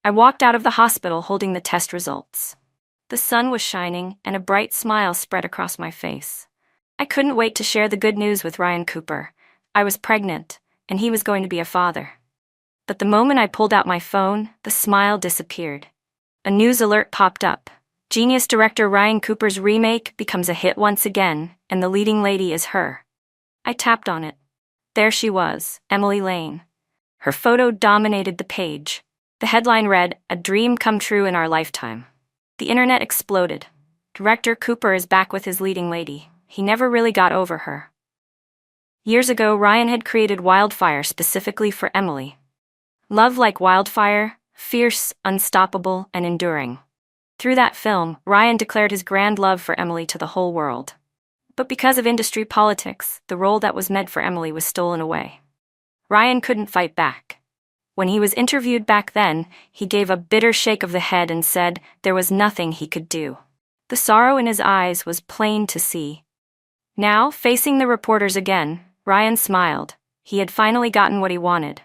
I walked out of the hospital holding the test results. The sun was shining, and a bright smile spread across my face. I couldn't wait to share the good news with Ryan Cooper. I was pregnant, and he was going to be a father. But the moment I pulled out my phone, the smile disappeared. A news alert popped up. Genius director Ryan Cooper's remake becomes a hit once again, and the leading lady is her. I tapped on it. There she was, Emily Lane. Her photo dominated the page. The headline read, "A dream come true in our lifetime." The internet exploded. Director Cooper is back with his leading lady. He never really got over her. Years ago, Ryan had created Wildfire specifically for Emily. Love like wildfire, fierce, unstoppable, and enduring. Through that film, Ryan declared his grand love for Emily to the whole world. But because of industry politics, the role that was meant for Emily was stolen away. Ryan couldn't fight back. When he was interviewed back then, he gave a bitter shake of the head and said there was nothing he could do. The sorrow in his eyes was plain to see. Now, facing the reporters again, Ryan smiled. He had finally gotten what he wanted.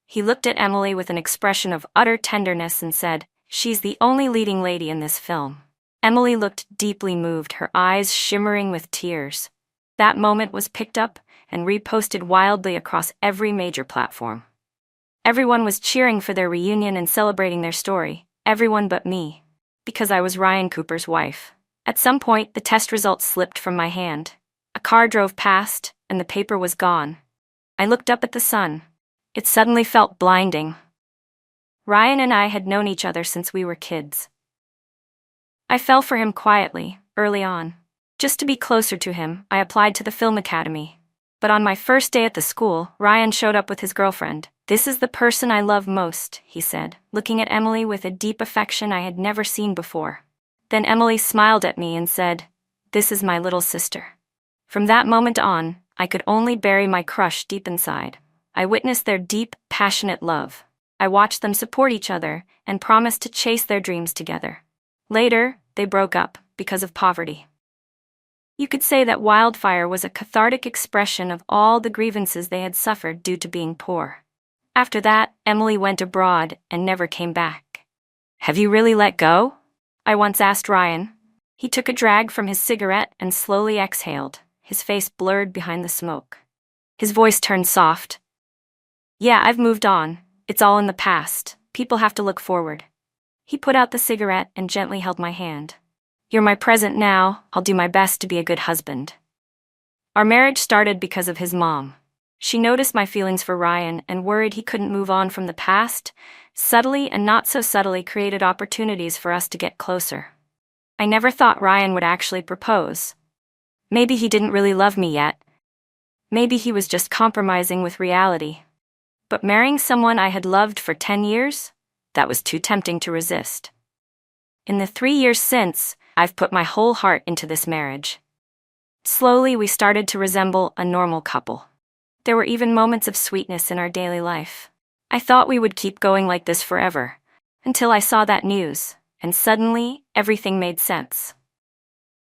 He looked at Emily with an expression of utter tenderness and said, "She's the only leading lady in this film." Emily looked deeply moved, her eyes shimmering with tears. That moment was picked up and reposted wildly across every major platform. Everyone was cheering for their reunion and celebrating their story, everyone but me, because I was Ryan Cooper's wife. At some point, the test results slipped from my hand. A car drove past, and the paper was gone. I looked up at the sun. It suddenly felt blinding. Ryan and I had known each other since we were kids. I fell for him quietly, early on. Just to be closer to him, I applied to the film academy. But on my first day at the school, Ryan showed up with his girlfriend. "This is the person I love most," he said, looking at Emily with a deep affection I had never seen before. Then Emily smiled at me and said, "This is my little sister." From that moment on, I could only bury my crush deep inside. I witnessed their deep, passionate love. I watched them support each other and promised to chase their dreams together. Later, they broke up because of poverty. You could say that Wildfire was a cathartic expression of all the grievances they had suffered due to being poor. After that, Emily went abroad and never came back. "Have you really let go?" I once asked Ryan. He took a drag from his cigarette and slowly exhaled, his face blurred behind the smoke. His voice turned soft. "Yeah, I've moved on. It's all in the past. People have to look forward." He put out the cigarette and gently held my hand. "You're my present now. I'll do my best to be a good husband." Our marriage started because of his mom. She noticed my feelings for Ryan and worried he couldn't move on from the past, subtly and not so subtly created opportunities for us to get closer. I never thought Ryan would actually propose. Maybe he didn't really love me yet. Maybe he was just compromising with reality. But marrying someone I had loved for 10 years? That was too tempting to resist. In the 3 years since, I've put my whole heart into this marriage. Slowly, we started to resemble a normal couple. There were even moments of sweetness in our daily life. I thought we would keep going like this forever, until I saw that news, and suddenly, everything made sense.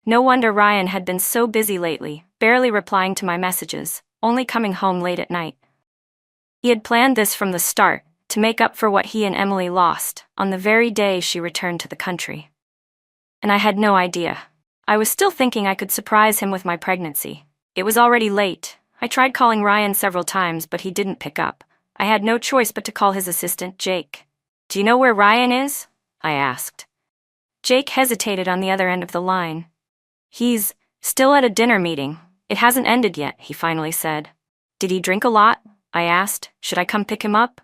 No wonder Ryan had been so busy lately, barely replying to my messages, only coming home late at night. He had planned this from the start, to make up for what he and Emily lost, on the very day she returned to the country. And I had no idea. I was still thinking I could surprise him with my pregnancy. It was already late. I tried calling Ryan several times, but he didn't pick up. I had no choice but to call his assistant, Jake. "Do you know where Ryan is?" I asked. Jake hesitated on the other end of the line. "He's still at a dinner meeting. It hasn't ended yet," he finally said. "Did he drink a lot?" I asked. "Should I come pick him up?"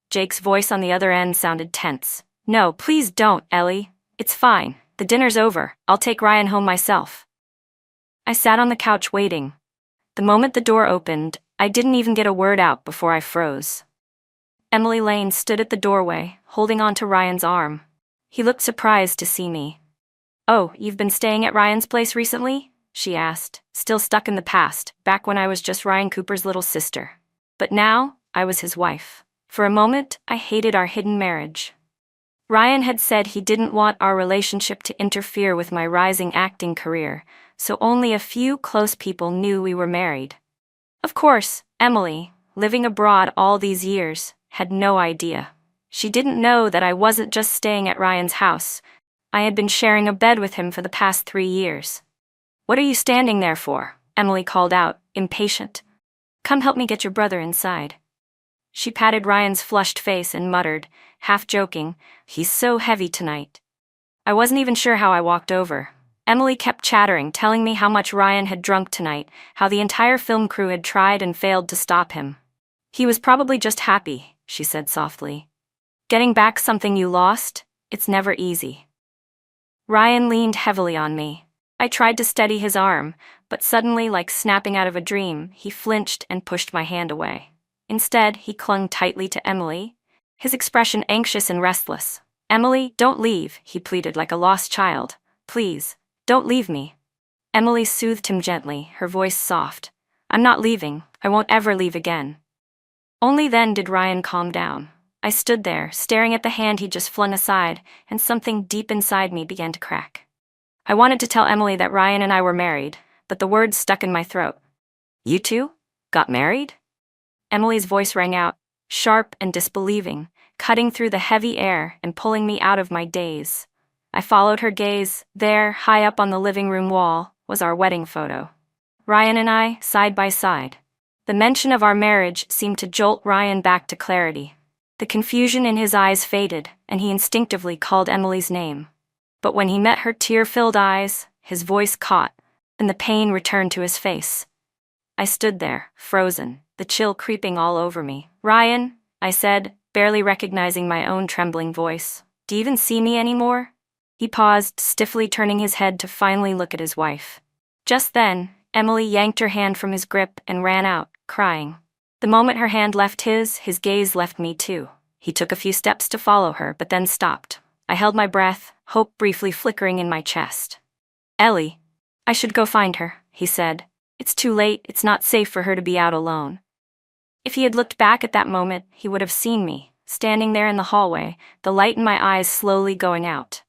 Jake's voice on the other end sounded tense. "No, please don't, Ellie. It's fine. The dinner's over. I'll take Ryan home myself." I sat on the couch waiting. The moment the door opened, I didn't even get a word out before I froze. Emily Lane stood at the doorway, holding onto Ryan's arm. He looked surprised to see me. "Oh, you've been staying at Ryan's place recently?" she asked, still stuck in the past, back when I was just Ryan Cooper's little sister. But now, I was his wife. For a moment, I hated our hidden marriage. Ryan had said he didn't want our relationship to interfere with my rising acting career, so only a few close people knew we were married. Of course, Emily, living abroad all these years, had no idea. She didn't know that I wasn't just staying at Ryan's house. I had been sharing a bed with him for the past 3 years. "What are you standing there for?" Emily called out, impatient. "Come help me get your brother inside." She patted Ryan's flushed face and muttered, half joking, "He's so heavy tonight." I wasn't even sure how I walked over. Emily kept chattering, telling me how much Ryan had drunk tonight, how the entire film crew had tried and failed to stop him. "He was probably just happy," she said softly. "Getting back something you lost? It's never easy." Ryan leaned heavily on me. I tried to steady his arm, but suddenly, like snapping out of a dream, he flinched and pushed my hand away. Instead, he clung tightly to Emily, his expression anxious and restless. "Emily, don't leave," he pleaded like a lost child. "Please, don't leave me." Emily soothed him gently, her voice soft. "I'm not leaving. I won't ever leave again." Only then did Ryan calm down. I stood there, staring at the hand he'd just flung aside, and something deep inside me began to crack. I wanted to tell Emily that Ryan and I were married, but the words stuck in my throat. "You two? Got married?" Emily's voice rang out, sharp and disbelieving, cutting through the heavy air and pulling me out of my daze. I followed her gaze. There, high up on the living room wall, was our wedding photo. Ryan and I, side by side. The mention of our marriage seemed to jolt Ryan back to clarity. The confusion in his eyes faded, and he instinctively called Emily's name. But when he met her tear-filled eyes, his voice caught, and the pain returned to his face. I stood there, frozen, the chill creeping all over me. "Ryan," I said, barely recognizing my own trembling voice. "Do you even see me anymore?" He paused, stiffly turning his head to finally look at his wife. Just then, Emily yanked her hand from his grip and ran out, crying. The moment her hand left his gaze left me too. He took a few steps to follow her, but then stopped. I held my breath, hope briefly flickering in my chest. "Ellie, I should go find her," he said. "It's too late, it's not safe for her to be out alone." If he had looked back at that moment, he would have seen me, standing there in the hallway, the light in my eyes slowly going out.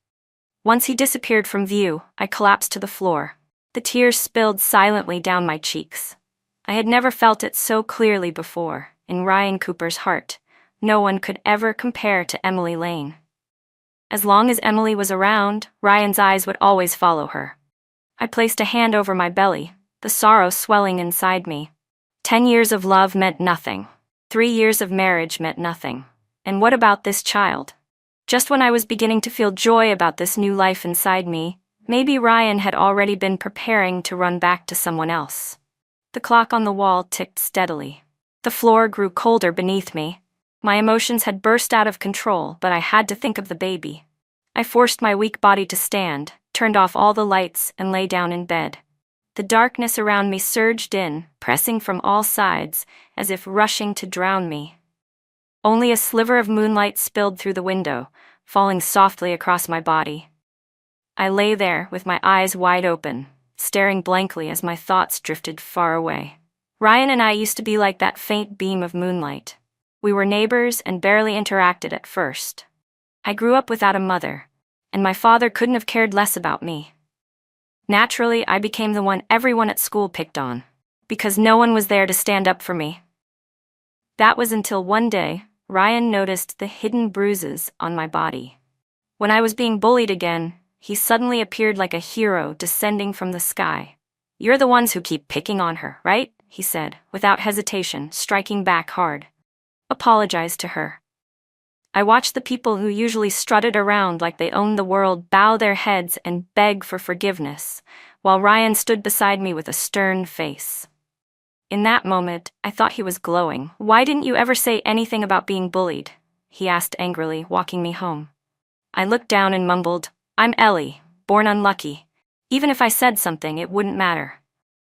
Once he disappeared from view, I collapsed to the floor. The tears spilled silently down my cheeks. I had never felt it so clearly before. In Ryan Cooper's heart, no one could ever compare to Emily Lane. As long as Emily was around, Ryan's eyes would always follow her. I placed a hand over my belly, the sorrow swelling inside me. 10 years of love meant nothing. 3 years of marriage meant nothing. And what about this child? Just when I was beginning to feel joy about this new life inside me, maybe Ryan had already been preparing to run back to someone else. The clock on the wall ticked steadily. The floor grew colder beneath me. My emotions had burst out of control, but I had to think of the baby. I forced my weak body to stand, turned off all the lights, and lay down in bed. The darkness around me surged in, pressing from all sides, as if rushing to drown me. Only a sliver of moonlight spilled through the window, falling softly across my body. I lay there with my eyes wide open, staring blankly as my thoughts drifted far away. Ryan and I used to be like that faint beam of moonlight. We were neighbors and barely interacted at first. I grew up without a mother, and my father couldn't have cared less about me. Naturally, I became the one everyone at school picked on, because no one was there to stand up for me. That was until one day, Ryan noticed the hidden bruises on my body. When I was being bullied again, he suddenly appeared like a hero descending from the sky. "You're the ones who keep picking on her, right?" he said, without hesitation, striking back hard. "Apologize to her." I watched the people who usually strutted around like they owned the world bow their heads and beg for forgiveness, while Ryan stood beside me with a stern face. In that moment, I thought he was glowing. "Why didn't you ever say anything about being bullied?" he asked angrily, walking me home. I looked down and mumbled, "I'm Ellie, born unlucky. Even if I said something, it wouldn't matter."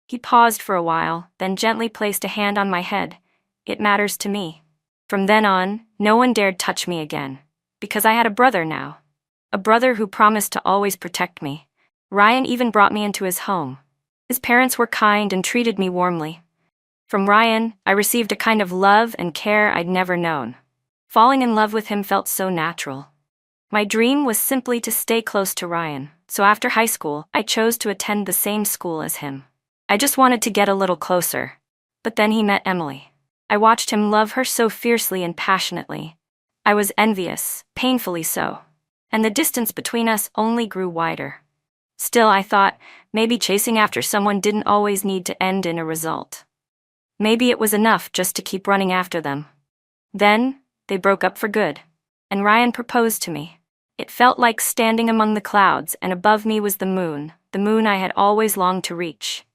He paused for a while, then gently placed a hand on my head. "It matters to me." From then on, no one dared touch me again, because I had a brother now. A brother who promised to always protect me. Ryan even brought me into his home. His parents were kind and treated me warmly. From Ryan, I received a kind of love and care I'd never known. Falling in love with him felt so natural. My dream was simply to stay close to Ryan, so after high school, I chose to attend the same school as him. I just wanted to get a little closer. But then he met Emily. I watched him love her so fiercely and passionately. I was envious, painfully so. And the distance between us only grew wider. Still, I thought, maybe chasing after someone didn't always need to end in a result. Maybe it was enough just to keep running after them. Then, they broke up for good, and Ryan proposed to me. It felt like standing among the clouds, and above me was the moon I had always longed to reach.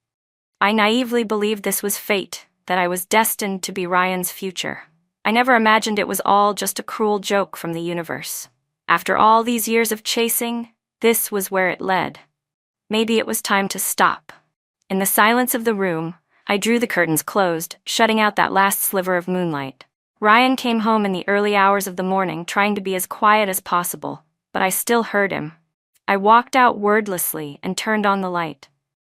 I naively believed this was fate, that I was destined to be Ryan's future. I never imagined it was all just a cruel joke from the universe. After all these years of chasing, this was where it led. Maybe it was time to stop. In the silence of the room, I drew the curtains closed, shutting out that last sliver of moonlight. Ryan came home in the early hours of the morning, trying to be as quiet as possible, but I still heard him. I walked out wordlessly and turned on the light.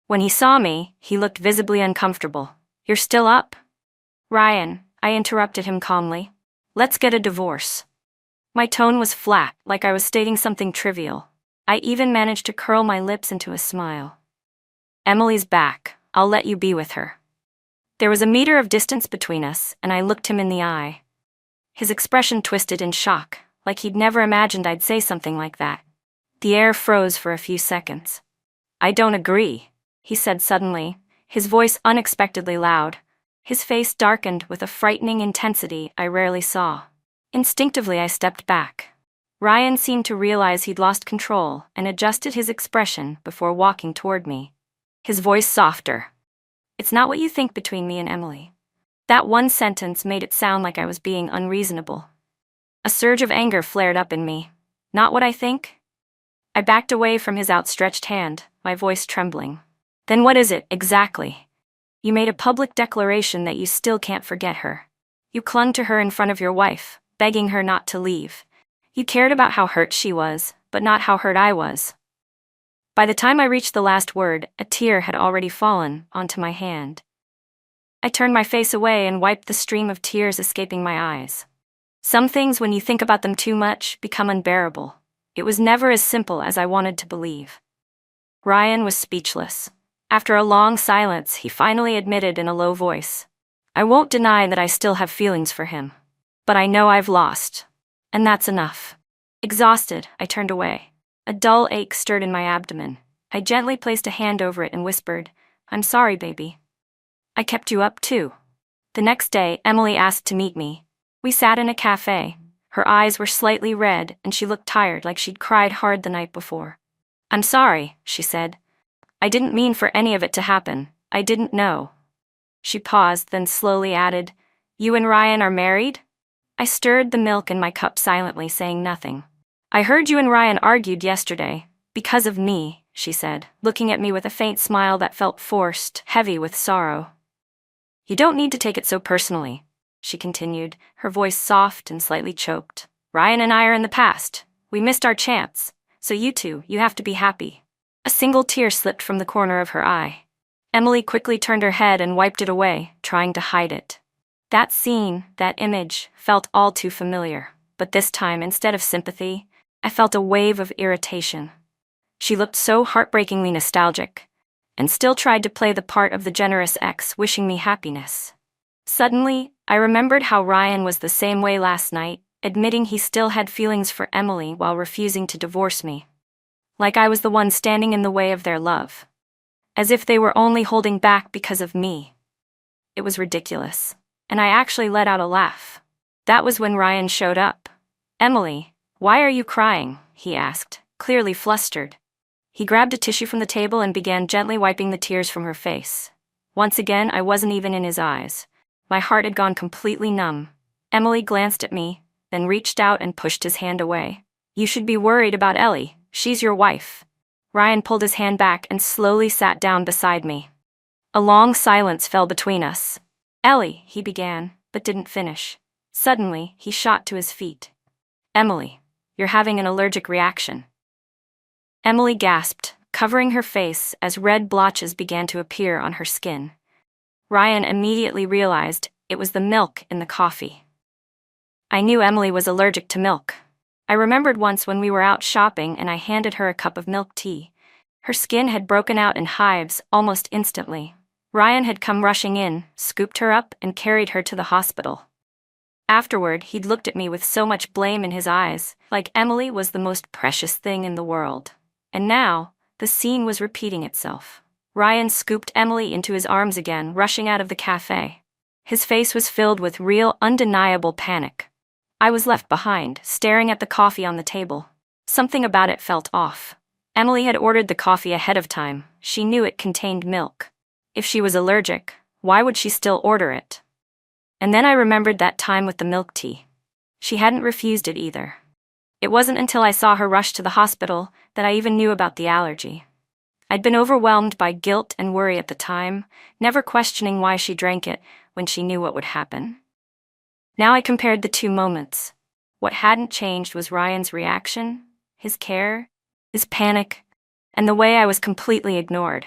When he saw me, he looked visibly uncomfortable. "You're still up?" "Ryan," I interrupted him calmly. "Let's get a divorce." My tone was flat, like I was stating something trivial. I even managed to curl my lips into a smile. "Emily's back. I'll let you be with her." There was a meter of distance between us, and I looked him in the eye. His expression twisted in shock, like he'd never imagined I'd say something like that. The air froze for a few seconds. "I don't agree," he said suddenly, his voice unexpectedly loud. His face darkened with a frightening intensity I rarely saw. Instinctively, I stepped back. Ryan seemed to realize he'd lost control and adjusted his expression before walking toward me. His voice softer. "It's not what you think between me and Emily." That one sentence made it sound like I was being unreasonable. A surge of anger flared up in me. "Not what I think?" I backed away from his outstretched hand, my voice trembling. "Then what is it, exactly? You made a public declaration that you still can't forget her. You clung to her in front of your wife, begging her not to leave. You cared about how hurt she was, but not how hurt I was." By the time I reached the last word, a tear had already fallen onto my hand. I turned my face away and wiped the stream of tears escaping my eyes. Some things, when you think about them too much, become unbearable. It was never as simple as I wanted to believe. Ryan was speechless. After a long silence, he finally admitted in a low voice, "I won't deny that I still have feelings for him. But I know I've lost. And that's enough." Exhausted, I turned away. A dull ache stirred in my abdomen. I gently placed a hand over it and whispered, "I'm sorry, baby. I kept you up too." The next day, Emily asked to meet me. We sat in a cafe. Her eyes were slightly red, and she looked tired, like she'd cried hard the night before. "I'm sorry," she said. "I didn't mean for any of it to happen. I didn't know." She paused, then slowly added, "You and Ryan are married?" I stirred the milk in my cup silently, saying nothing. "I heard you and Ryan argued yesterday. Because of me," she said, looking at me with a faint smile that felt forced, heavy with sorrow. "You don't need to take it so personally," she continued, her voice soft and slightly choked. "Ryan and I are in the past. We missed our chance. So you have to be happy." A single tear slipped from the corner of her eye. Emily quickly turned her head and wiped it away, trying to hide it. That scene, that image, felt all too familiar. But this time, instead of sympathy, I felt a wave of irritation. She looked so heartbreakingly nostalgic, and still tried to play the part of the generous ex wishing me happiness. Suddenly, I remembered how Ryan was the same way last night, admitting he still had feelings for Emily while refusing to divorce me. Like I was the one standing in the way of their love. As if they were only holding back because of me. It was ridiculous, and I actually let out a laugh. That was when Ryan showed up. "Emily, why are you crying?" he asked, clearly flustered. He grabbed a tissue from the table and began gently wiping the tears from her face. Once again, I wasn't even in his eyes. My heart had gone completely numb. Emily glanced at me, then reached out and pushed his hand away. "You should be worried about Ellie. She's your wife." Ryan pulled his hand back and slowly sat down beside me. A long silence fell between us. "Ellie," he began, but didn't finish. Suddenly, he shot to his feet. "Emily, you're having an allergic reaction." Emily gasped, covering her face as red blotches began to appear on her skin. Ryan immediately realized it was the milk in the coffee. I knew Emily was allergic to milk. I remembered once when we were out shopping and I handed her a cup of milk tea. Her skin had broken out in hives almost instantly. Ryan had come rushing in, scooped her up, and carried her to the hospital. Afterward, he'd looked at me with so much blame in his eyes, like Emily was the most precious thing in the world. And now, the scene was repeating itself. Ryan scooped Emily into his arms again, rushing out of the cafe. His face was filled with real, undeniable panic. I was left behind, staring at the coffee on the table. Something about it felt off. Emily had ordered the coffee ahead of time. She knew it contained milk. If she was allergic, why would she still order it? And then I remembered that time with the milk tea. She hadn't refused it either. It wasn't until I saw her rush to the hospital that I even knew about the allergy. I'd been overwhelmed by guilt and worry at the time, never questioning why she drank it when she knew what would happen. Now I compared the two moments. What hadn't changed was Ryan's reaction, his care, his panic, and the way I was completely ignored.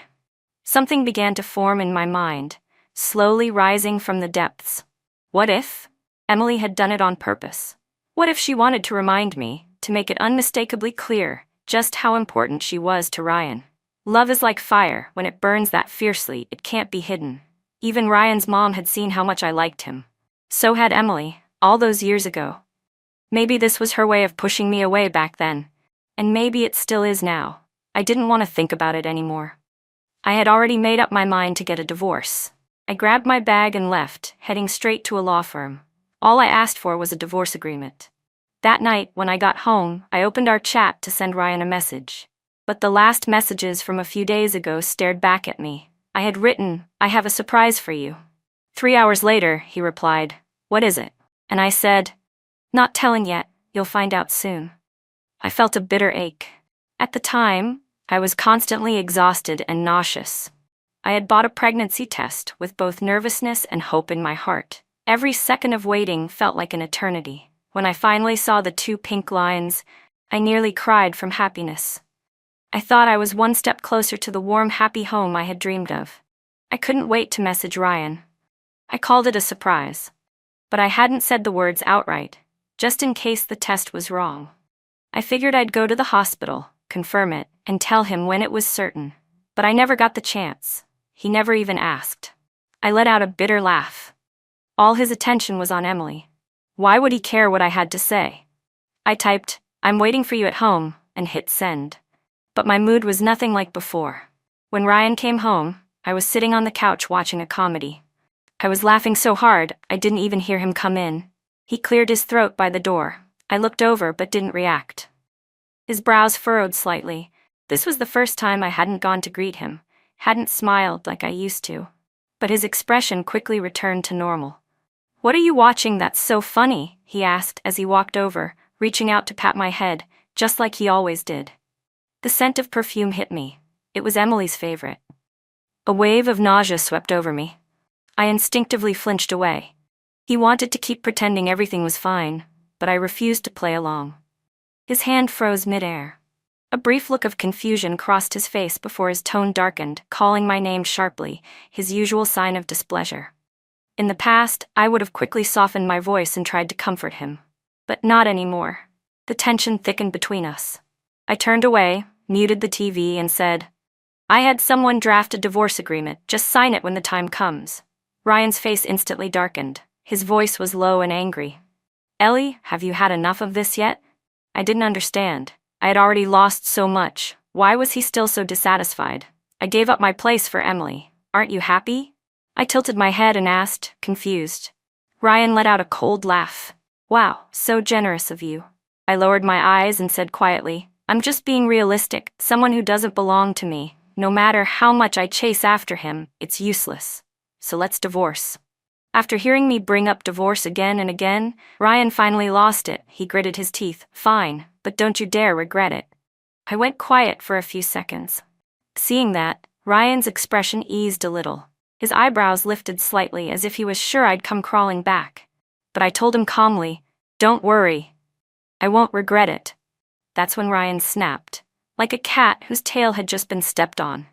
Something began to form in my mind, slowly rising from the depths. What if Emily had done it on purpose? What if she wanted to remind me, to make it unmistakably clear, just how important she was to Ryan? Love is like fire. When it burns that fiercely, it can't be hidden. Even Ryan's mom had seen how much I liked him. So had Emily, all those years ago. Maybe this was her way of pushing me away back then. And maybe it still is now. I didn't want to think about it anymore. I had already made up my mind to get a divorce. I grabbed my bag and left, heading straight to a law firm. All I asked for was a divorce agreement. That night, when I got home, I opened our chat to send Ryan a message. But the last messages from a few days ago stared back at me. I had written, "I have a surprise for you." 3 hours later, he replied, "What is it?" And I said, "Not telling yet, you'll find out soon." I felt a bitter ache. At the time, I was constantly exhausted and nauseous. I had bought a pregnancy test with both nervousness and hope in my heart. Every second of waiting felt like an eternity. When I finally saw the 2 pink lines, I nearly cried from happiness. I thought I was one step closer to the warm, happy home I had dreamed of. I couldn't wait to message Ryan. I called it a surprise. But I hadn't said the words outright, just in case the test was wrong. I figured I'd go to the hospital, confirm it, and tell him when it was certain. But I never got the chance. He never even asked. I let out a bitter laugh. All his attention was on Emily. Why would he care what I had to say? I typed, "I'm waiting for you at home," and hit send. But my mood was nothing like before. When Ryan came home, I was sitting on the couch watching a comedy. I was laughing so hard, I didn't even hear him come in. He cleared his throat by the door. I looked over but didn't react. His brows furrowed slightly. This was the first time I hadn't gone to greet him, hadn't smiled like I used to. But his expression quickly returned to normal. "What are you watching that's so funny?" he asked as he walked over, reaching out to pat my head, just like he always did. The scent of perfume hit me. It was Emily's favorite. A wave of nausea swept over me. I instinctively flinched away. He wanted to keep pretending everything was fine, but I refused to play along. His hand froze midair. A brief look of confusion crossed his face before his tone darkened, calling my name sharply, his usual sign of displeasure. In the past, I would have quickly softened my voice and tried to comfort him. But not anymore. The tension thickened between us. I turned away, muted the TV, and said, "I had someone draft a divorce agreement. Just sign it when the time comes." Ryan's face instantly darkened. His voice was low and angry. "Ellie, have you had enough of this yet?" I didn't understand. I had already lost so much. Why was he still so dissatisfied? "I gave up my place for Emily. Aren't you happy?" I tilted my head and asked, confused. Ryan let out a cold laugh. "Wow, so generous of you." I lowered my eyes and said quietly, "I'm just being realistic. Someone who doesn't belong to me. No matter how much I chase after him, it's useless. So let's divorce." After hearing me bring up divorce again and again, Ryan finally lost it. He gritted his teeth. "Fine, but don't you dare regret it." I went quiet for a few seconds. Seeing that, Ryan's expression eased a little. His eyebrows lifted slightly as if he was sure I'd come crawling back. But I told him calmly, "Don't worry. I won't regret it." That's when Ryan snapped, like a cat whose tail had just been stepped on.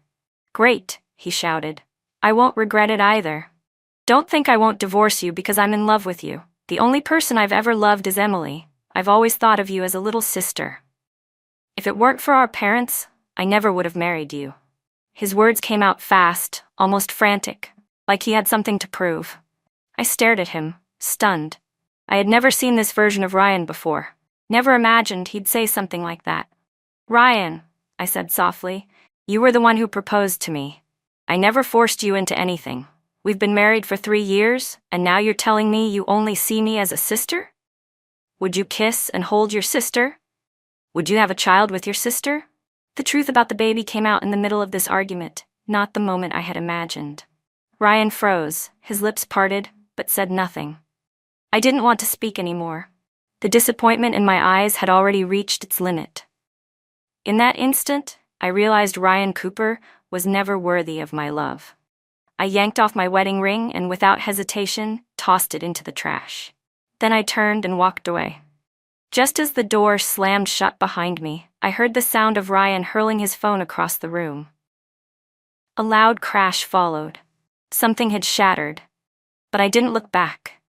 "Great," he shouted. "I won't regret it either. Don't think I won't divorce you because I'm in love with you. The only person I've ever loved is Emily. I've always thought of you as a little sister. If it weren't for our parents, I never would have married you." His words came out fast, almost frantic, like he had something to prove. I stared at him, stunned. I had never seen this version of Ryan before. Never imagined he'd say something like that. "Ryan," I said softly, "you were the one who proposed to me. I never forced you into anything. We've been married for 3 years, and now you're telling me you only see me as a sister? Would you kiss and hold your sister? Would you have a child with your sister?" The truth about the baby came out in the middle of this argument, not the moment I had imagined. Ryan froze, his lips parted, but said nothing. I didn't want to speak anymore. The disappointment in my eyes had already reached its limit. In that instant, I realized Ryan Cooper was never worthy of my love. I yanked off my wedding ring and without hesitation, tossed it into the trash. Then I turned and walked away. Just as the door slammed shut behind me, I heard the sound of Ryan hurling his phone across the room. A loud crash followed. Something had shattered, but I didn't look back.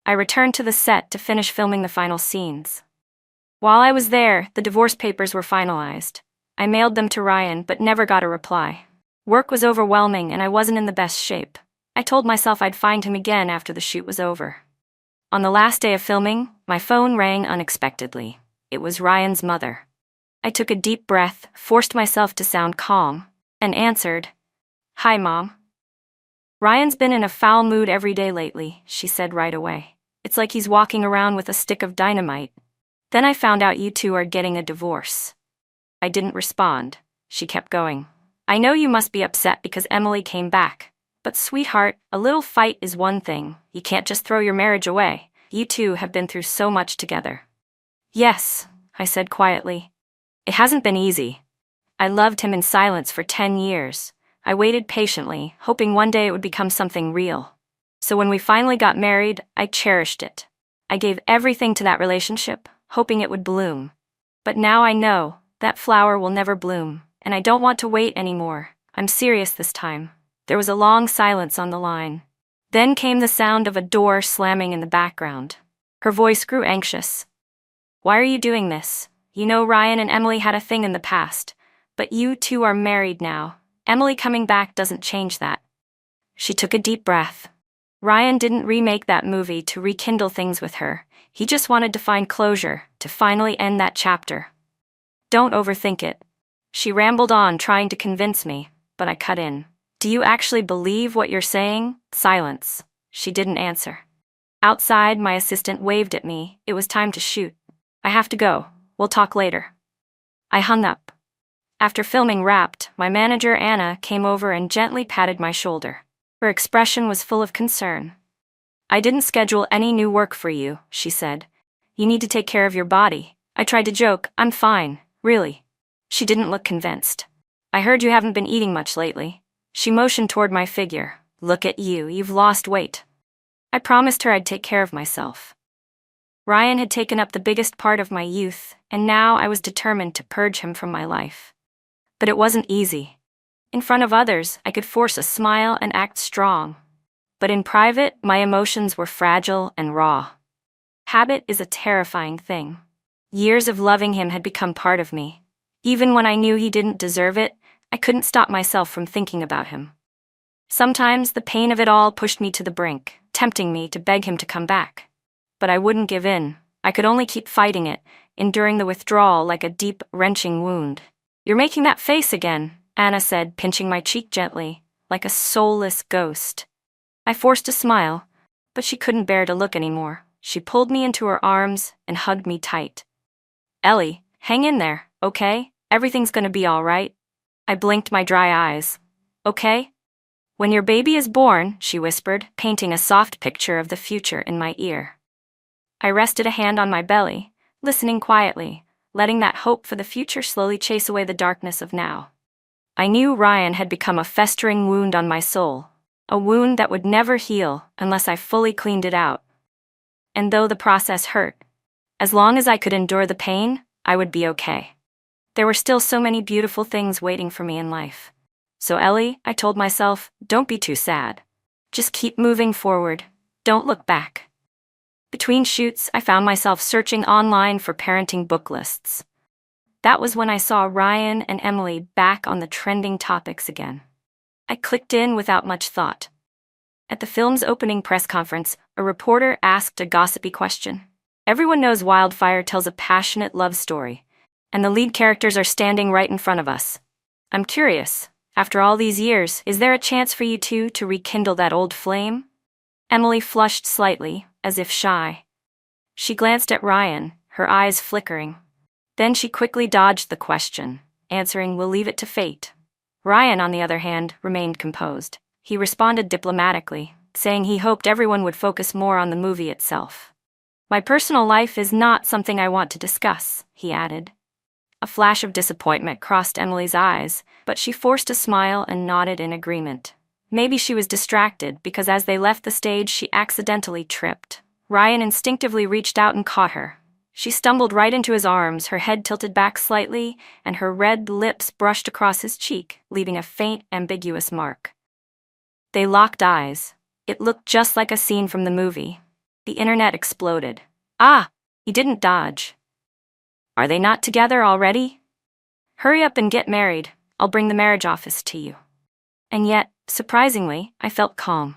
I returned to the set to finish filming the final scenes. While I was there, the divorce papers were finalized. I mailed them to Ryan but never got a reply. Work was overwhelming and I wasn't in the best shape. I told myself I'd find him again after the shoot was over. On the last day of filming, my phone rang unexpectedly. It was Ryan's mother. I took a deep breath, forced myself to sound calm, and answered. "Hi, Mom." "Ryan's been in a foul mood every day lately," she said right away. "It's like he's walking around with a stick of dynamite. Then I found out you two are getting a divorce." I didn't respond. She kept going. "I know you must be upset because Emily came back. But sweetheart, a little fight is one thing. You can't just throw your marriage away. You two have been through so much together." "Yes," I said quietly. "It hasn't been easy. I loved him in silence for 10 years. I waited patiently, hoping one day it would become something real. So when we finally got married, I cherished it. I gave everything to that relationship, hoping it would bloom. But now I know that flower will never bloom, and I don't want to wait anymore. I'm serious this time." There was a long silence on the line. Then came the sound of a door slamming in the background. Her voice grew anxious. "Why are you doing this? You know Ryan and Emily had a thing in the past, but you two are married now. Emily coming back doesn't change that." She took a deep breath. Ryan didn't remake that movie to rekindle things with her. He just wanted to find closure, to finally end that chapter. "Don't overthink it." She rambled on, trying to convince me, but I cut in. "Do you actually believe what you're saying?" Silence. She didn't answer. Outside, my assistant waved at me. It was time to shoot. "I have to go. We'll talk later." I hung up. After filming wrapped, my manager Anna came over and gently patted my shoulder. Her expression was full of concern. "I didn't schedule any new work for you," she said. "You need to take care of your body." I tried to joke, "I'm fine, really." She didn't look convinced. "I heard you haven't been eating much lately." She motioned toward my figure. "Look at you, you've lost weight." I promised her I'd take care of myself. Ryan had taken up the biggest part of my youth, and now I was determined to purge him from my life. But it wasn't easy. In front of others, I could force a smile and act strong. But in private, my emotions were fragile and raw. Habit is a terrifying thing. Years of loving him had become part of me. Even when I knew he didn't deserve it, I couldn't stop myself from thinking about him. Sometimes the pain of it all pushed me to the brink, tempting me to beg him to come back. But I wouldn't give in. I could only keep fighting it, enduring the withdrawal like a deep, wrenching wound. "You're making that face again," Anna said, pinching my cheek gently, like a soulless ghost. I forced a smile, but she couldn't bear to look anymore. She pulled me into her arms and hugged me tight. "Ellie, hang in there, okay? Everything's gonna be all right." I blinked my dry eyes. "Okay?" "When your baby is born," she whispered, painting a soft picture of the future in my ear. I rested a hand on my belly, listening quietly, letting that hope for the future slowly chase away the darkness of now. I knew Ryan had become a festering wound on my soul, a wound that would never heal unless I fully cleaned it out. And though the process hurt, as long as I could endure the pain, I would be okay. There were still so many beautiful things waiting for me in life. "So Ellie," I told myself, "don't be too sad. Just keep moving forward. Don't look back." Between shoots, I found myself searching online for parenting book lists. That was when I saw Ryan and Emily back on the trending topics again. I clicked in without much thought. At the film's opening press conference, a reporter asked a gossipy question. Everyone knows Wildfire tells a passionate love story, and the lead characters are standing right in front of us. I'm curious, after all these years, is there a chance for you two to rekindle that old flame? Emily flushed slightly, as if shy. She glanced at Ryan, her eyes flickering. Then she quickly dodged the question, answering, "We'll leave it to fate." Ryan, on the other hand, remained composed. He responded diplomatically, saying he hoped everyone would focus more on the movie itself. "My personal life is not something I want to discuss," he added. A flash of disappointment crossed Emily's eyes, but she forced a smile and nodded in agreement. Maybe she was distracted because as they left the stage she accidentally tripped. Ryan instinctively reached out and caught her. She stumbled right into his arms, her head tilted back slightly, and her red lips brushed across his cheek, leaving a faint, ambiguous mark. They locked eyes. It looked just like a scene from the movie. The internet exploded. "Ah, he didn't dodge. Are they not together already? Hurry up and get married. I'll bring the marriage office to you." And yet, surprisingly, I felt calm.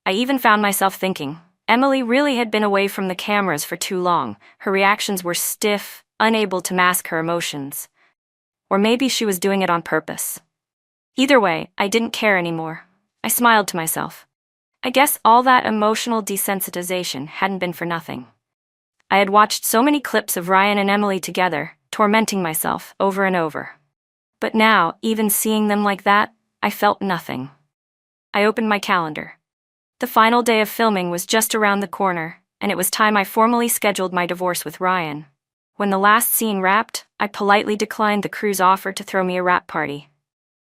I even found myself thinking, Emily really had been away from the cameras for too long. Her reactions were stiff, unable to mask her emotions. Or maybe she was doing it on purpose. Either way, I didn't care anymore. I smiled to myself. I guess all that emotional desensitization hadn't been for nothing. I had watched so many clips of Ryan and Emily together, tormenting myself over and over. But now, even seeing them like that, I felt nothing. I opened my calendar. The final day of filming was just around the corner, and it was time I formally scheduled my divorce with Ryan. When the last scene wrapped, I politely declined the crew's offer to throw me a wrap party.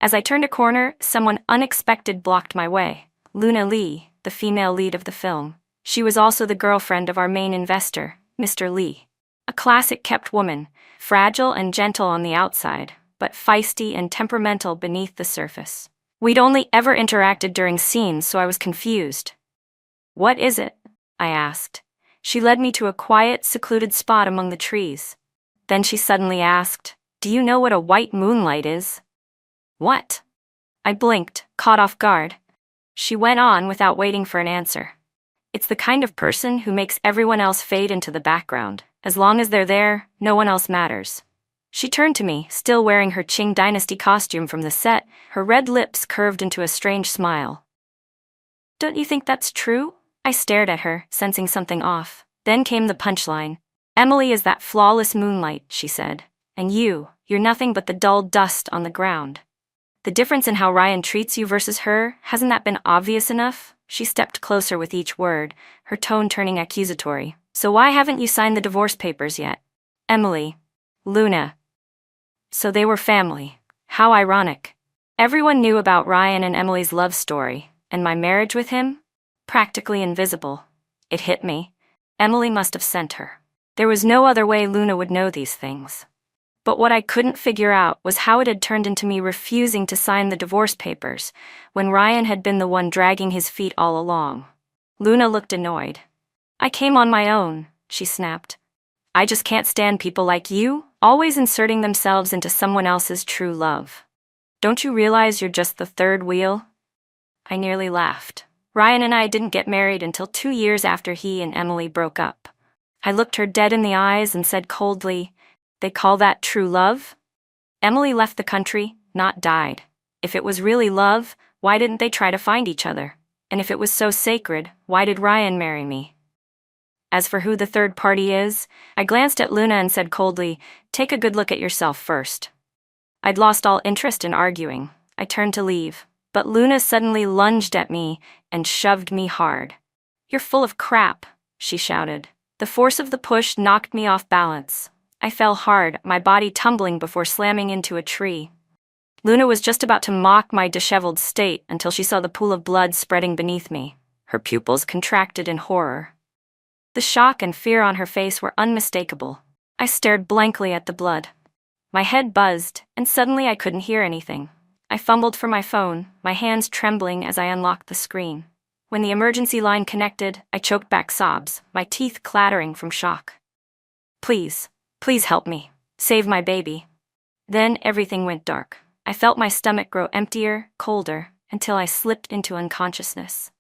As I turned a corner, someone unexpected blocked my way. Luna Lee, the female lead of the film. She was also the girlfriend of our main investor, Mr. Lee. A classic-kept woman, fragile and gentle on the outside, but feisty and temperamental beneath the surface. We'd only ever interacted during scenes, so I was confused. "What is it?" I asked. She led me to a quiet, secluded spot among the trees. Then she suddenly asked, "Do you know what a white moonlight is?" "What?" I blinked, caught off guard. She went on without waiting for an answer. "It's the kind of person who makes everyone else fade into the background. As long as they're there, no one else matters." She turned to me, still wearing her Qing Dynasty costume from the set, her red lips curved into a strange smile. "Don't you think that's true?" I stared at her, sensing something off. Then came the punchline. "Emily is that flawless moonlight," she said. "And you're nothing but the dull dust on the ground. The difference in how Ryan treats you versus her, hasn't that been obvious enough?" She stepped closer with each word, her tone turning accusatory. "So why haven't you signed the divorce papers yet?" "Emily. Luna." So they were family. How ironic. Everyone knew about Ryan and Emily's love story, and my marriage with him? Practically invisible. It hit me. Emily must have sent her. There was no other way Luna would know these things. But what I couldn't figure out was how it had turned into me refusing to sign the divorce papers, when Ryan had been the one dragging his feet all along. Luna looked annoyed. "I came on my own," she snapped. "I just can't stand people like you, always inserting themselves into someone else's true love. Don't you realize you're just the third wheel?" I nearly laughed. Ryan and I didn't get married until 2 years after he and Emily broke up. I looked her dead in the eyes and said coldly, "They call that true love?" Emily left the country, not died. If it was really love, why didn't they try to find each other? And if it was so sacred, why did Ryan marry me? As for who the third party is, I glanced at Luna and said coldly, "Take a good look at yourself first." I'd lost all interest in arguing. I turned to leave, but Luna suddenly lunged at me and shoved me hard. "You're full of crap," she shouted. The force of the push knocked me off balance. I fell hard, my body tumbling before slamming into a tree. Luna was just about to mock my disheveled state until she saw the pool of blood spreading beneath me. Her pupils contracted in horror. The shock and fear on her face were unmistakable. I stared blankly at the blood. My head buzzed, and suddenly I couldn't hear anything. I fumbled for my phone, my hands trembling as I unlocked the screen. When the emergency line connected, I choked back sobs, my teeth clattering from shock. Please help me. Save my baby." Then everything went dark. I felt my stomach grow emptier, colder, until I slipped into unconsciousness.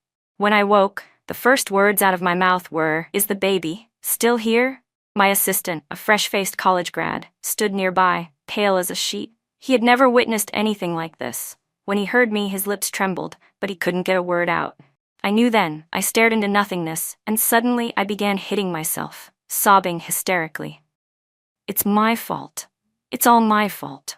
When I woke, the first words out of my mouth were, "Is the baby still here?" My assistant, a fresh-faced college grad, stood nearby, pale as a sheet. He had never witnessed anything like this. When he heard me, his lips trembled, but he couldn't get a word out. I knew then. I stared into nothingness, and suddenly I began hitting myself, sobbing hysterically. It's my fault. It's all my fault.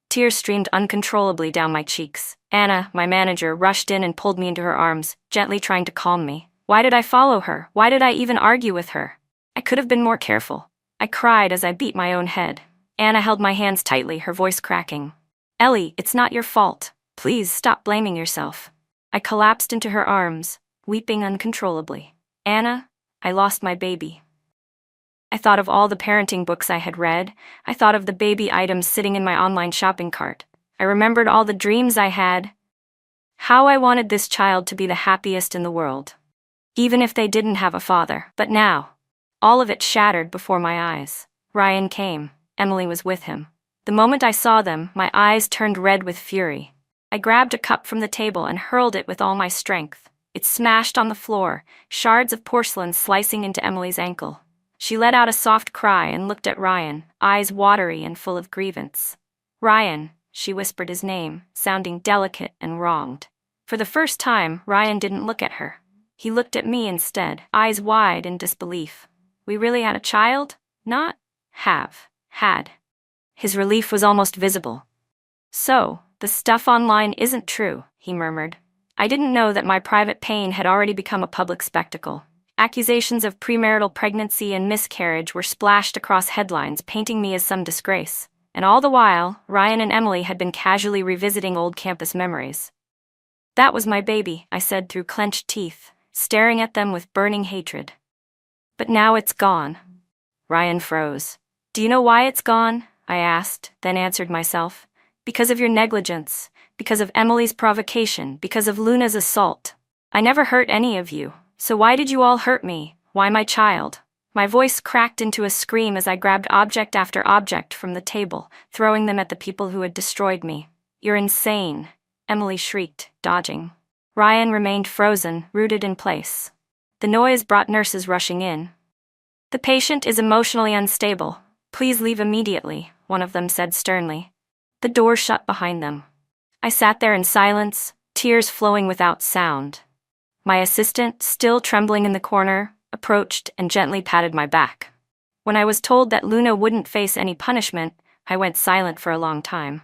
Tears streamed uncontrollably down my cheeks. Anna, my manager, rushed in and pulled me into her arms, gently trying to calm me. Why did I follow her? Why did I even argue with her? I could have been more careful. I cried as I beat my own head. Anna held my hands tightly, her voice cracking. Ellie, it's not your fault. Please stop blaming yourself. I collapsed into her arms, weeping uncontrollably. Anna, I lost my baby. I thought of all the parenting books I had read. I thought of the baby items sitting in my online shopping cart. I remembered all the dreams I had. How I wanted this child to be the happiest in the world, even if they didn't have a father. But now, all of it shattered before my eyes. Ryan came. Emily was with him. The moment I saw them, my eyes turned red with fury. I grabbed a cup from the table and hurled it with all my strength. It smashed on the floor, shards of porcelain slicing into Emily's ankle. She let out a soft cry and looked at Ryan, eyes watery and full of grievance. Ryan, she whispered his name, sounding delicate and wronged. For the first time, Ryan didn't look at her. He looked at me instead, eyes wide in disbelief. We really had a child? Not have. Had. His relief was almost visible. So, the stuff online isn't true, he murmured. I didn't know that my private pain had already become a public spectacle. Accusations of premarital pregnancy and miscarriage were splashed across headlines, painting me as some disgrace. And all the while, Ryan and Emily had been casually revisiting old campus memories. That was my baby, I said through clenched teeth, staring at them with burning hatred. But now it's gone. Ryan froze. Do you know why it's gone? I asked, then answered myself. Because of your negligence, because of Emily's provocation, because of Luna's assault. I never hurt any of you, so why did you all hurt me? Why my child? My voice cracked into a scream as I grabbed object after object from the table, throwing them at the people who had destroyed me. You're insane, Emily shrieked, dodging. Ryan remained frozen, rooted in place. The noise brought nurses rushing in. The patient is emotionally unstable. Please leave immediately, one of them said sternly. The door shut behind them. I sat there in silence, tears flowing without sound. My assistant, still trembling in the corner, approached and gently patted my back. When I was told that Luna wouldn't face any punishment, I went silent for a long time.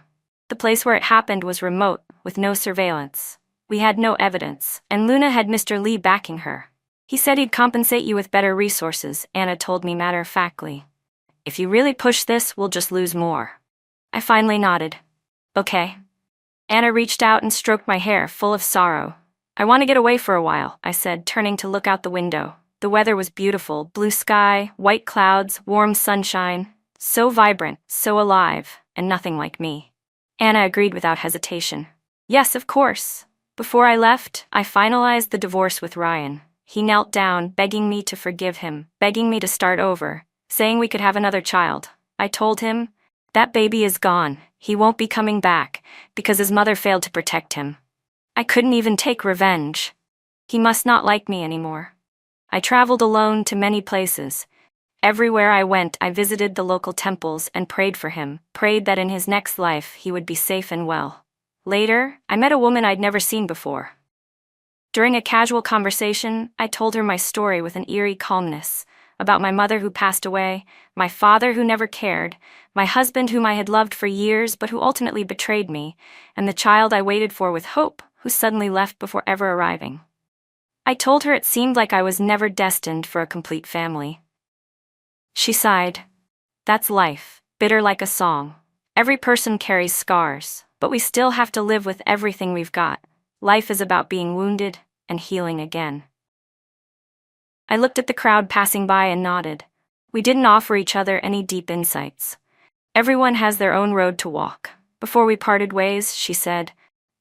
The place where it happened was remote, with no surveillance. We had no evidence, and Luna had Mr. Lee backing her. He said he'd compensate you with better resources, Anna told me matter-of-factly. If you really push this, we'll just lose more. I finally nodded. Okay. Anna reached out and stroked my hair, full of sorrow. I want to get away for a while, I said, turning to look out the window. The weather was beautiful, blue sky, white clouds, warm sunshine. So vibrant, so alive, and nothing like me. Anna agreed without hesitation. Yes, of course. Before I left, I finalized the divorce with Ryan. He knelt down, begging me to forgive him, begging me to start over, saying we could have another child. I told him, that baby is gone. He won't be coming back, because his mother failed to protect him. I couldn't even take revenge. He must not like me anymore. I traveled alone to many places. Everywhere I went, I visited the local temples and prayed for him, prayed that in his next life he would be safe and well. Later, I met a woman I'd never seen before. During a casual conversation, I told her my story with an eerie calmness, about my mother who passed away, my father who never cared, my husband whom I had loved for years but who ultimately betrayed me, and the child I waited for with hope, who suddenly left before ever arriving. I told her it seemed like I was never destined for a complete family. She sighed. That's life, bitter like a song. Every person carries scars, but we still have to live with everything we've got. Life is about being wounded and healing again. I looked at the crowd passing by and nodded. We didn't offer each other any deep insights. Everyone has their own road to walk. Before we parted ways, she said,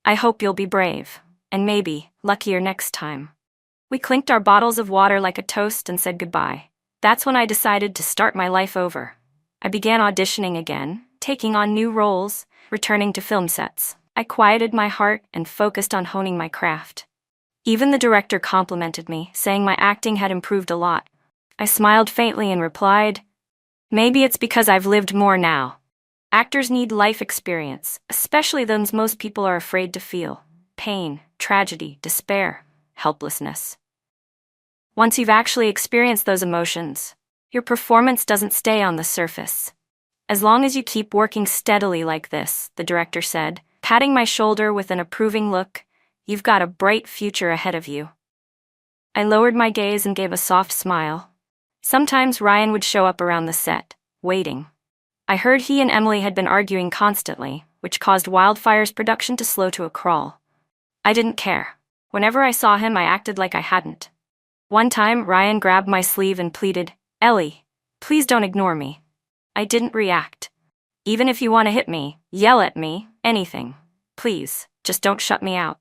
I hope you'll be brave, and maybe luckier next time. We clinked our bottles of water like a toast and said goodbye. That's when I decided to start my life over. I began auditioning again, taking on new roles, returning to film sets. I quieted my heart and focused on honing my craft. Even the director complimented me, saying my acting had improved a lot. I smiled faintly and replied, "Maybe it's because I've lived more now." Actors need life experience, especially those most people are afraid to feel: pain, tragedy, despair, helplessness. Once you've actually experienced those emotions, your performance doesn't stay on the surface. "As long as you keep working steadily like this," the director said, patting my shoulder with an approving look, "you've got a bright future ahead of you." I lowered my gaze and gave a soft smile. Sometimes Ryan would show up around the set, waiting. I heard he and Emily had been arguing constantly, which caused Wildfire's production to slow to a crawl. I didn't care. Whenever I saw him, I acted like I hadn't. One time, Ryan grabbed my sleeve and pleaded, "Ellie, please don't ignore me." I didn't react. "Even if you want to hit me, yell at me, anything. Please, just don't shut me out."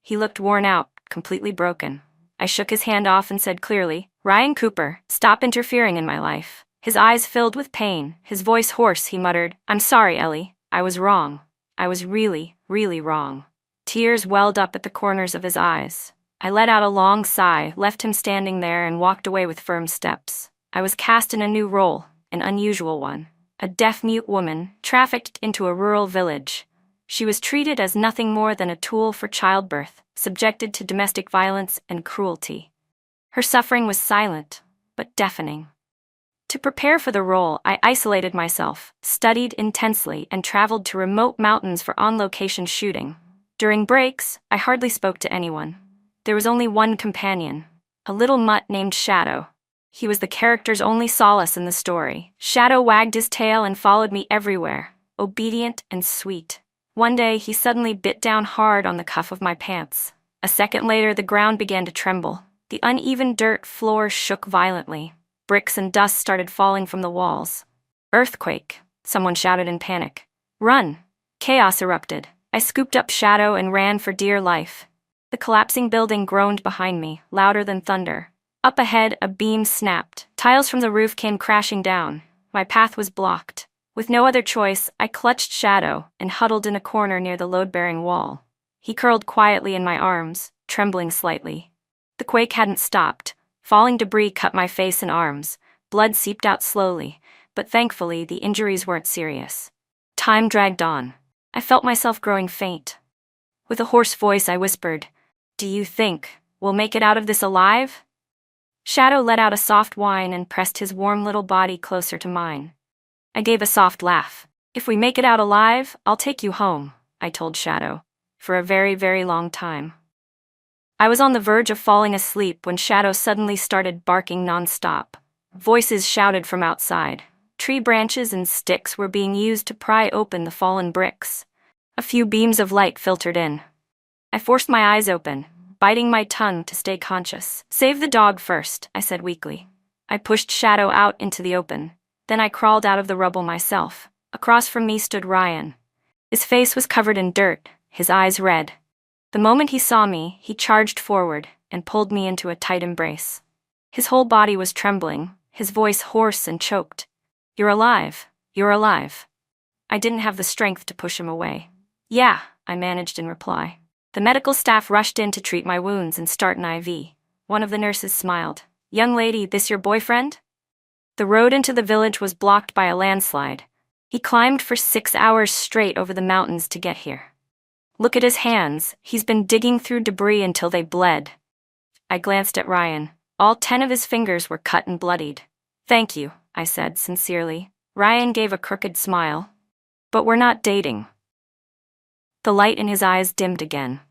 He looked worn out, completely broken. I shook his hand off and said clearly, "Ryan Cooper, stop interfering in my life." His eyes filled with pain, his voice hoarse. He muttered, "I'm sorry, Ellie. I was wrong. I was really, really wrong." Tears welled up at the corners of his eyes. I let out a long sigh, left him standing there, and walked away with firm steps. I was cast in a new role, an unusual one. A deaf-mute woman, trafficked into a rural village. She was treated as nothing more than a tool for childbirth, subjected to domestic violence and cruelty. Her suffering was silent, but deafening. To prepare for the role, I isolated myself, studied intensely, and traveled to remote mountains for on-location shooting. During breaks, I hardly spoke to anyone. There was only one companion, a little mutt named Shadow. He was the character's only solace in the story. Shadow wagged his tail and followed me everywhere, obedient and sweet. One day, he suddenly bit down hard on the cuff of my pants. A second later, the ground began to tremble. The uneven dirt floor shook violently. Bricks and dust started falling from the walls. "Earthquake," someone shouted in panic. "Run!" Chaos erupted. I scooped up Shadow and ran for dear life. The collapsing building groaned behind me, louder than thunder. Up ahead, a beam snapped. Tiles from the roof came crashing down. My path was blocked. With no other choice, I clutched Shadow and huddled in a corner near the load-bearing wall. He curled quietly in my arms, trembling slightly. The quake hadn't stopped. Falling debris cut my face and arms. Blood seeped out slowly, but thankfully the injuries weren't serious. Time dragged on. I felt myself growing faint. With a hoarse voice, I whispered, "Do you think we'll make it out of this alive?" Shadow let out a soft whine and pressed his warm little body closer to mine. I gave a soft laugh. "If we make it out alive, I'll take you home," I told Shadow, "for a very, very long time." I was on the verge of falling asleep when Shadow suddenly started barking nonstop. Voices shouted from outside. Tree branches and sticks were being used to pry open the fallen bricks. A few beams of light filtered in. I forced my eyes open, biting my tongue to stay conscious. "Save the dog first," I said weakly. I pushed Shadow out into the open. Then I crawled out of the rubble myself. Across from me stood Ryan. His face was covered in dirt, his eyes red. The moment he saw me, he charged forward and pulled me into a tight embrace. His whole body was trembling, his voice hoarse and choked. "You're alive. You're alive." I didn't have the strength to push him away. "Yeah," I managed in reply. The medical staff rushed in to treat my wounds and start an IV. One of the nurses smiled. "Young lady, this your boyfriend?" The road into the village was blocked by a landslide. He climbed for 6 hours straight over the mountains to get here. "Look at his hands. He's been digging through debris until they bled." I glanced at Ryan. All 10 of his fingers were cut and bloodied. "Thank you," I said sincerely. Ryan gave a crooked smile. "But we're not dating." The light in his eyes dimmed again.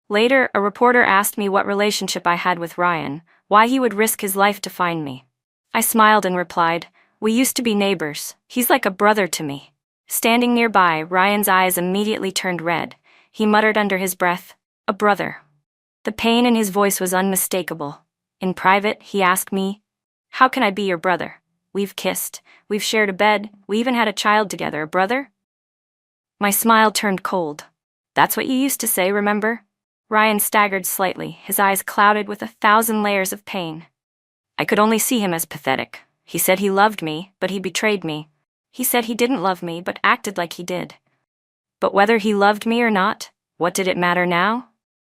Later, a reporter asked me what relationship I had with Ryan, why he would risk his life to find me. I smiled and replied, "We used to be neighbors. He's like a brother to me." Standing nearby, Ryan's eyes immediately turned red. He muttered under his breath, "A brother." The pain in his voice was unmistakable. In private, he asked me, "How can I be your brother? We've kissed, we've shared a bed, we even had a child together, a brother?" My smile turned cold. "That's what you used to say, remember?" Ryan staggered slightly, his eyes clouded with 1,000 layers of pain. I could only see him as pathetic. He said he loved me, but he betrayed me. He said he didn't love me, but acted like he did. But whether he loved me or not, what did it matter now?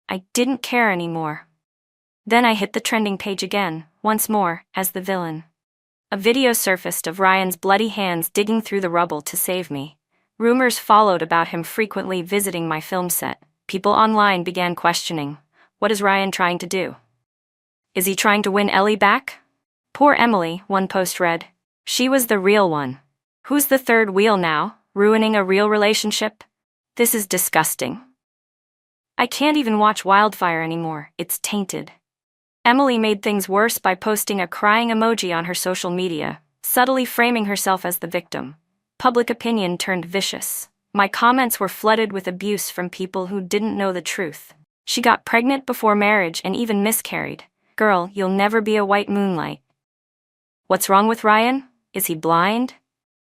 I didn't care anymore. Then I hit the trending page again, once more, as the villain. A video surfaced of Ryan's bloody hands digging through the rubble to save me. Rumors followed about him frequently visiting my film set. People online began questioning, what is Ryan trying to do? Is he trying to win Ellie back? Poor Emily, one post read. She was the real one. Who's the third wheel now, ruining a real relationship? This is disgusting. I can't even watch Wildfire anymore, it's tainted. Emily made things worse by posting a crying emoji on her social media, subtly framing herself as the victim. Public opinion turned vicious. My comments were flooded with abuse from people who didn't know the truth. She got pregnant before marriage and even miscarried. Girl, you'll never be a white moonlight. What's wrong with Ryan? Is he blind?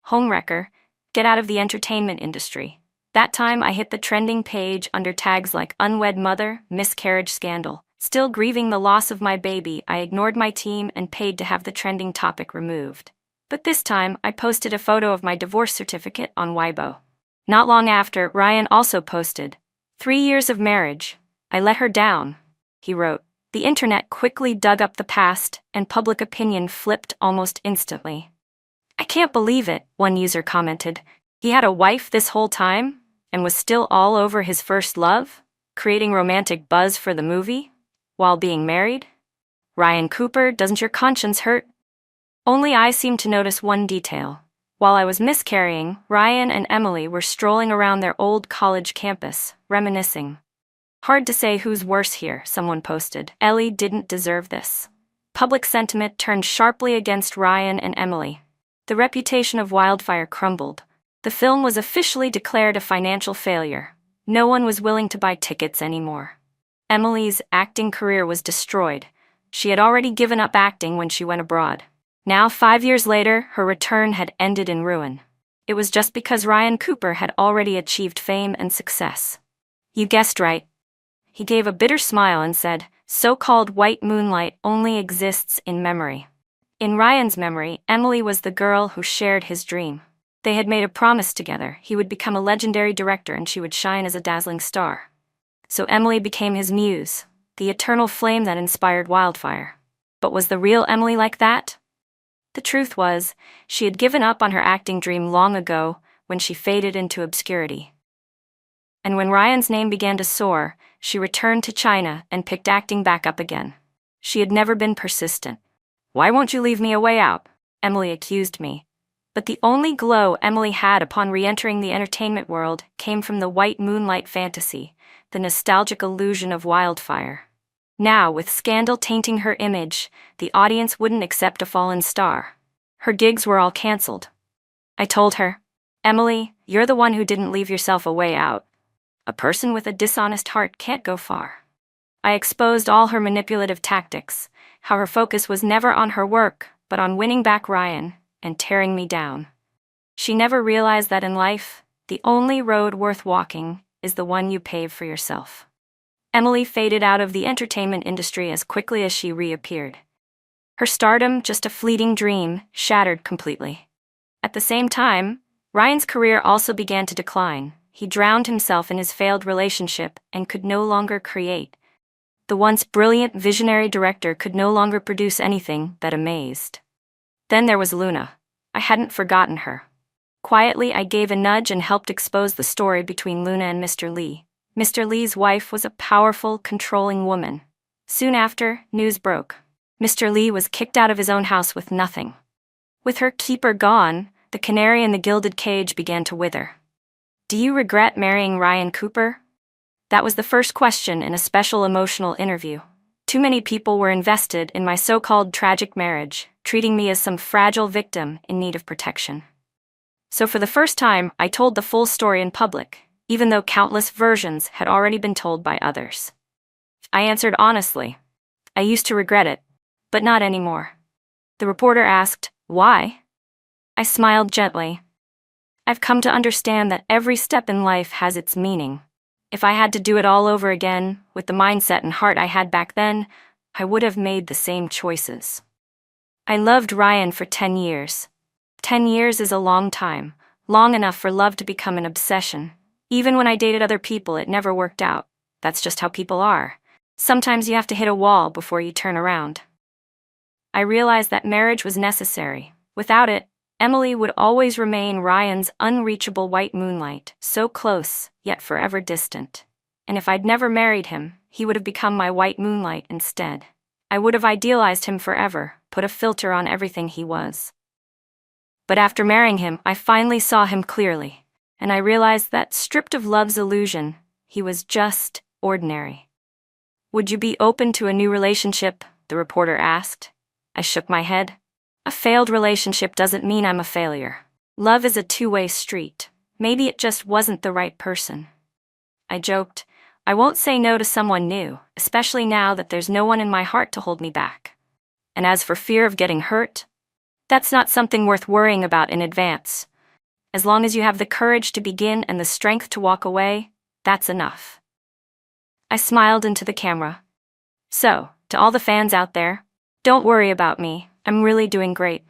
Homewrecker, get out of the entertainment industry. That time I hit the trending page under tags like unwed mother, miscarriage scandal. Still grieving the loss of my baby, I ignored my team and paid to have the trending topic removed. But this time, I posted a photo of my divorce certificate on Weibo. Not long after, Ryan also posted, 3 years of marriage. I let her down, he wrote. The internet quickly dug up the past, and public opinion flipped almost instantly. I can't believe it, one user commented. He had a wife this whole time, and was still all over his first love, creating romantic buzz for the movie? While being married? Ryan Cooper, doesn't your conscience hurt? Only I seemed to notice one detail. While I was miscarrying, Ryan and Emily were strolling around their old college campus, reminiscing. Hard to say who's worse here, someone posted. Ellie didn't deserve this. Public sentiment turned sharply against Ryan and Emily. The reputation of Wildfire crumbled. The film was officially declared a financial failure. No one was willing to buy tickets anymore. Emily's acting career was destroyed. She had already given up acting when she went abroad. Now, 5 years later, her return had ended in ruin. It was just because Ryan Cooper had already achieved fame and success. You guessed right. He gave a bitter smile and said, so-called white moonlight only exists in memory. In Ryan's memory, Emily was the girl who shared his dream. They had made a promise together. He would become a legendary director and she would shine as a dazzling star. So Emily became his muse, the eternal flame that inspired Wildfire. But was the real Emily like that? The truth was, she had given up on her acting dream long ago when she faded into obscurity. And when Ryan's name began to soar, she returned to China and picked acting back up again. She had never been persistent. Why won't you leave me a way out? Emily accused me. But the only glow Emily had upon re-entering the entertainment world came from the white moonlight fantasy, the nostalgic illusion of Wildfire. Now, with scandal tainting her image, the audience wouldn't accept a fallen star. Her gigs were all cancelled. I told her, Emily, you're the one who didn't leave yourself a way out. A person with a dishonest heart can't go far. I exposed all her manipulative tactics, how her focus was never on her work, but on winning back Ryan and tearing me down. She never realized that in life, the only road worth walking is the one you pave for yourself. Emily faded out of the entertainment industry as quickly as she reappeared. Her stardom, just a fleeting dream, shattered completely. At the same time, Ryan's career also began to decline. He drowned himself in his failed relationship and could no longer create. The once brilliant visionary director could no longer produce anything that amazed. Then there was Luna. I hadn't forgotten her. Quietly, I gave a nudge and helped expose the story between Luna and Mr. Lee. Mr. Lee's wife was a powerful, controlling woman. Soon after, news broke. Mr. Lee was kicked out of his own house with nothing. With her keeper gone, the canary in the gilded cage began to wither. Do you regret marrying Ryan Cooper? That was the first question in a special emotional interview. Too many people were invested in my so-called tragic marriage, treating me as some fragile victim in need of protection. So for the first time, I told the full story in public, even though countless versions had already been told by others. I answered honestly. I used to regret it, but not anymore. The reporter asked, why? I smiled gently. I've come to understand that every step in life has its meaning. If I had to do it all over again, with the mindset and heart I had back then, I would have made the same choices. I loved Ryan for 10 years. 10 years is a long time, long enough for love to become an obsession. Even when I dated other people, it never worked out. That's just how people are. Sometimes you have to hit a wall before you turn around. I realized that marriage was necessary. Without it, Emily would always remain Ryan's unreachable white moonlight, so close, yet forever distant. And if I'd never married him, he would have become my white moonlight instead. I would have idealized him forever, put a filter on everything he was. But after marrying him, I finally saw him clearly, and I realized that, stripped of love's illusion, he was just ordinary. "Would you be open to a new relationship?" the reporter asked. I shook my head. A failed relationship doesn't mean I'm a failure. Love is a two-way street. Maybe it just wasn't the right person. I joked, I won't say no to someone new, especially now that there's no one in my heart to hold me back. And as for fear of getting hurt, that's not something worth worrying about in advance. As long as you have the courage to begin and the strength to walk away, that's enough. I smiled into the camera. So, to all the fans out there, don't worry about me, I'm really doing great.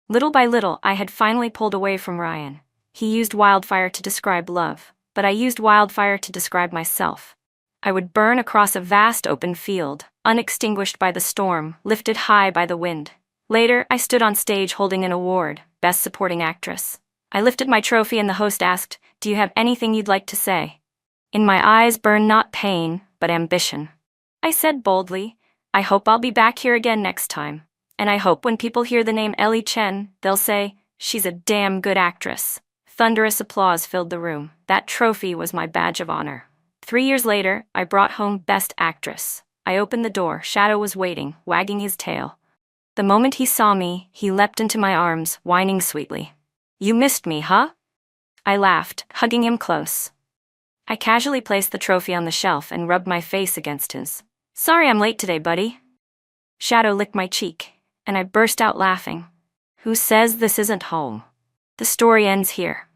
Little by little, I had finally pulled away from Ryan. He used wildfire to describe love, but I used wildfire to describe myself. I would burn across a vast open field, unextinguished by the storm, lifted high by the wind. Later, I stood on stage holding an award, Best Supporting Actress. I lifted my trophy and the host asked, "Do you have anything you'd like to say?" In my eyes burned not pain, but ambition. I said boldly, "I hope I'll be back here again next time. And I hope when people hear the name Ellie Chen, they'll say, she's a damn good actress." Thunderous applause filled the room. That trophy was my badge of honor. 3 years later, I brought home Best Actress. I opened the door. Shadow was waiting, wagging his tail. The moment he saw me, he leapt into my arms, whining sweetly. "You missed me, huh?" I laughed, hugging him close. I casually placed the trophy on the shelf and rubbed my face against his. "Sorry I'm late today, buddy." Shadow licked my cheek, and I burst out laughing. "Who says this isn't home? The story ends here."